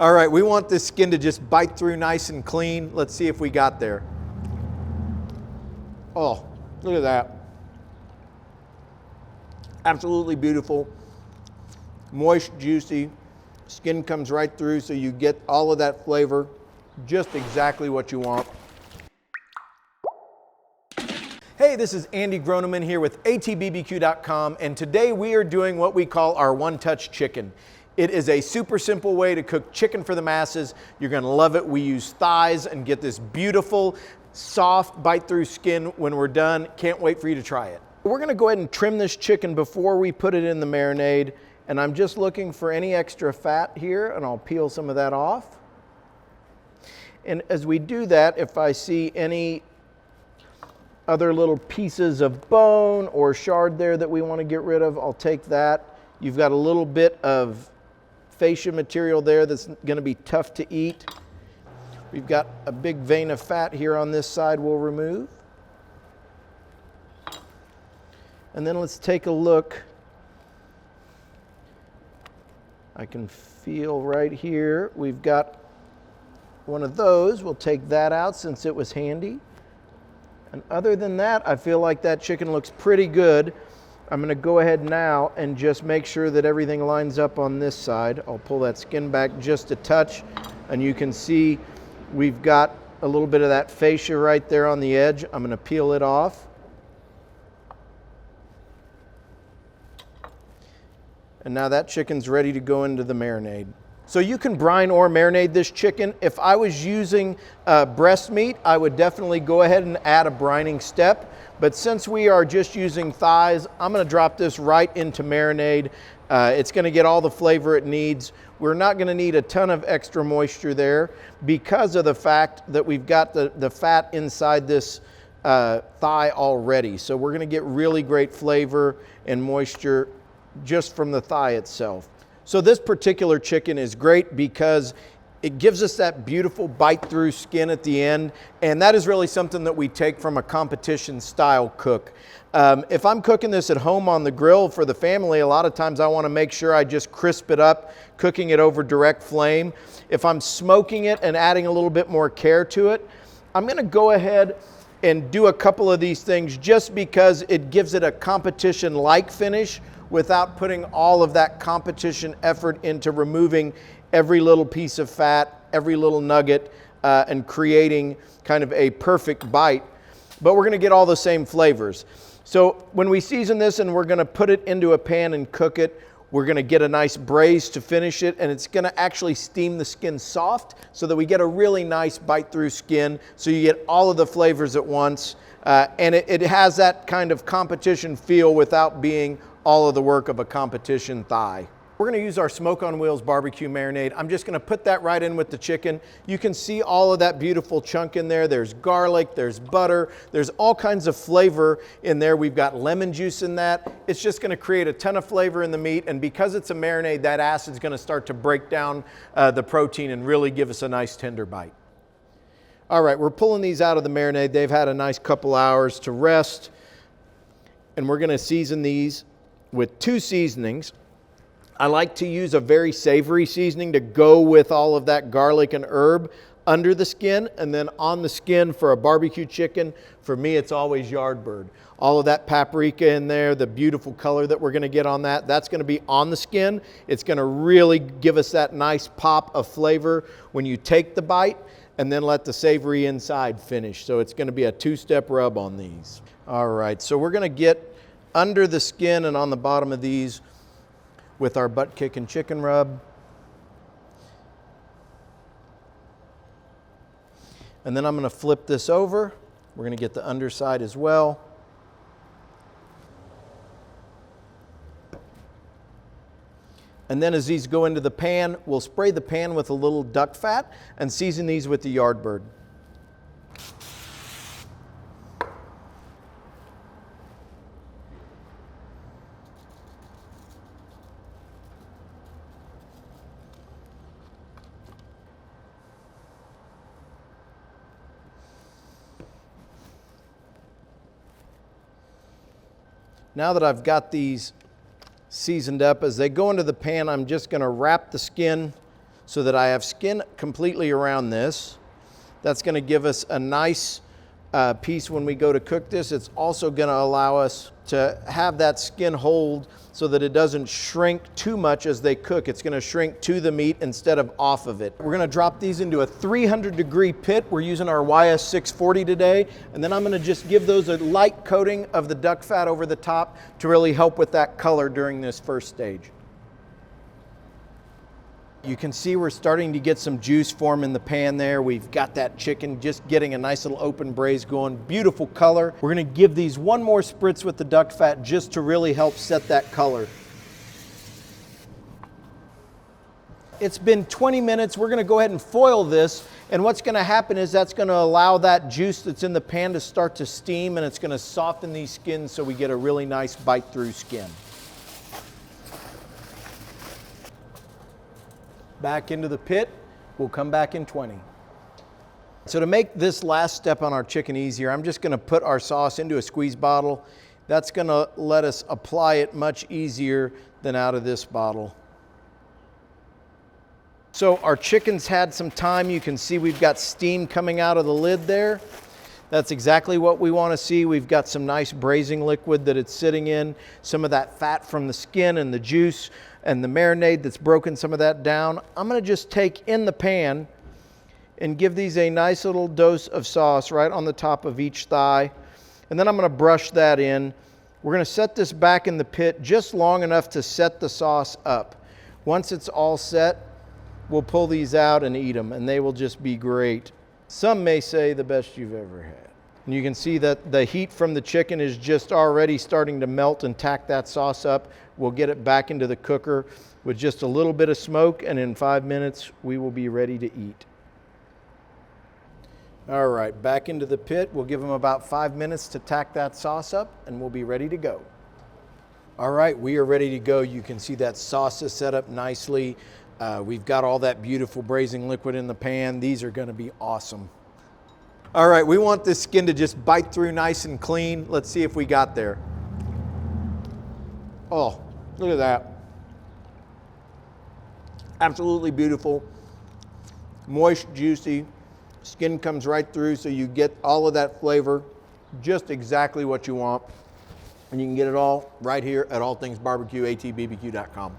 All right, we want this skin to just bite through nice and clean. Let's see if we got there. Oh, look at that. Absolutely beautiful. Moist, juicy. Skin comes right through, so you get all of that flavor. Just exactly what you want. Hey, this is Andy Groneman here with atbbq.com, and today we are doing what we call our one-touch chicken. It is a super simple way to cook chicken for the masses. You're gonna love it. We use thighs and get this beautiful, soft, bite-through skin when we're done. Can't wait for you to try it. We're gonna go ahead and trim this chicken before we put it in the marinade, and I'm just looking for any extra fat here, and I'll peel some of that off. And as we do that, if I see any other little pieces of bone or shard there that we want to get rid of, I'll take that. You've got a little bit of fascia material there that's going to be tough to eat. We've got a big vein of fat here on this side we'll remove. And then let's take a look. I can feel right here, we've got one of those. We'll take that out since it was handy. And other than that, I feel like that chicken looks pretty good. I'm going to go ahead now and just make sure that everything lines up on this side. I'll pull that skin back just a touch, and you can see we've got a little bit of that fascia right there on the edge. I'm going to peel it off. And now that chicken's ready to go into the marinade. So you can brine or marinate this chicken. If I was using breast meat, I would definitely go ahead and add a brining step. But since we are just using thighs, I'm gonna drop this right into marinade. It's gonna get all the flavor it needs. We're not gonna need a ton of extra moisture there because of the fact that we've got the fat inside this thigh already. So we're gonna get really great flavor and moisture just from the thigh itself. So this particular chicken is great because it gives us that beautiful bite through skin at the end, and that is really something that we take from a competition style cook. If I'm cooking this at home on the grill for the family, a lot of times I want to make sure I just crisp it up, cooking it over direct flame. If I'm smoking it and adding a little bit more care to it, I'm going to go ahead and do a couple of these things just because it gives it a competition-like finish without putting all of that competition effort into removing every little piece of fat, every little nugget, and creating kind of a perfect bite. But we're gonna get all the same flavors. So when we season this and we're gonna put it into a pan and cook it, we're gonna get a nice braise to finish it, and it's gonna actually steam the skin soft so that we get a really nice bite through skin, so you get all of the flavors at once. And it has that kind of competition feel without being all of the work of a competition thigh. We're gonna use our Smoke on Wheels barbecue marinade. I'm just gonna put that right in with the chicken. You can see all of that beautiful chunk in there. There's garlic, there's butter, there's all kinds of flavor in there. We've got lemon juice in that. It's just gonna create a ton of flavor in the meat, and because it's a marinade, that acid's gonna start to break down the protein and really give us a nice tender bite. All right, we're pulling these out of the marinade. They've had a nice couple hours to rest, and we're gonna season these with 2 seasonings. I like to use a very savory seasoning to go with all of that garlic and herb under the skin, and then on the skin for a barbecue chicken, for me it's always Yardbird. All of that paprika in there, the beautiful color that we're gonna get on that, that's gonna be on the skin. It's gonna really give us that nice pop of flavor when you take the bite, and then let the savory inside finish. So it's gonna be a 2-step rub on these. All right, so we're gonna get under the skin and on the bottom of these with our butt kicking chicken rub. And then I'm gonna flip this over. We're gonna get the underside as well. And then as these go into the pan, we'll spray the pan with a little duck fat and season these with the Yardbird. Now that I've got these seasoned up, as they go into the pan, I'm just going to wrap the skin so that I have skin completely around this. That's gonna give us a nice piece when we go to cook this. It's also gonna allow us to have that skin hold so that it doesn't shrink too much as they cook. It's gonna shrink to the meat instead of off of it. We're gonna drop these into a 300-degree pit. We're using our YS640 today, and then I'm gonna just give those a light coating of the duck fat over the top to really help with that color during this first stage. You can see we're starting to get some juice form in the pan there. We've got that chicken just getting a nice little open braise going. Beautiful color. We're gonna give these one more spritz with the duck fat just to really help set that color. It's been 20 minutes. We're gonna go ahead and foil this, and what's gonna happen is that's gonna allow that juice that's in the pan to start to steam, and it's gonna soften these skins so we get a really nice bite through skin. Back into the pit, we'll come back in 20. So to make this last step on our chicken easier, I'm just gonna put our sauce into a squeeze bottle. That's gonna let us apply it much easier than out of this bottle. So our chicken's had some time. You can see we've got steam coming out of the lid there. That's exactly what we want to see. We've got some nice braising liquid that it's sitting in, some of that fat from the skin and the juice and the marinade that's broken some of that down. I'm going to just take in the pan and give these a nice little dose of sauce right on the top of each thigh. And then I'm going to brush that in. We're going to set this back in the pit just long enough to set the sauce up. Once it's all set, we'll pull these out and eat them, and they will just be great. Some may say the best you've ever had. And you can see that the heat from the chicken is just already starting to melt and tack that sauce up. We'll get it back into the cooker with just a little bit of smoke, and in 5 minutes, we will be ready to eat. All right, back into the pit. We'll give them about 5 minutes to tack that sauce up, and we'll be ready to go. All right, we are ready to go. You can see that sauce is set up nicely. We've got all that beautiful braising liquid in the pan. These are gonna be awesome. All right, we want this skin to just bite through nice and clean. Let's see if we got there. Oh, look at that. Absolutely beautiful. Moist, juicy. Skin comes right through, so you get all of that flavor, just exactly what you want. And you can get it all right here at allthingsbbq.atbbq.com.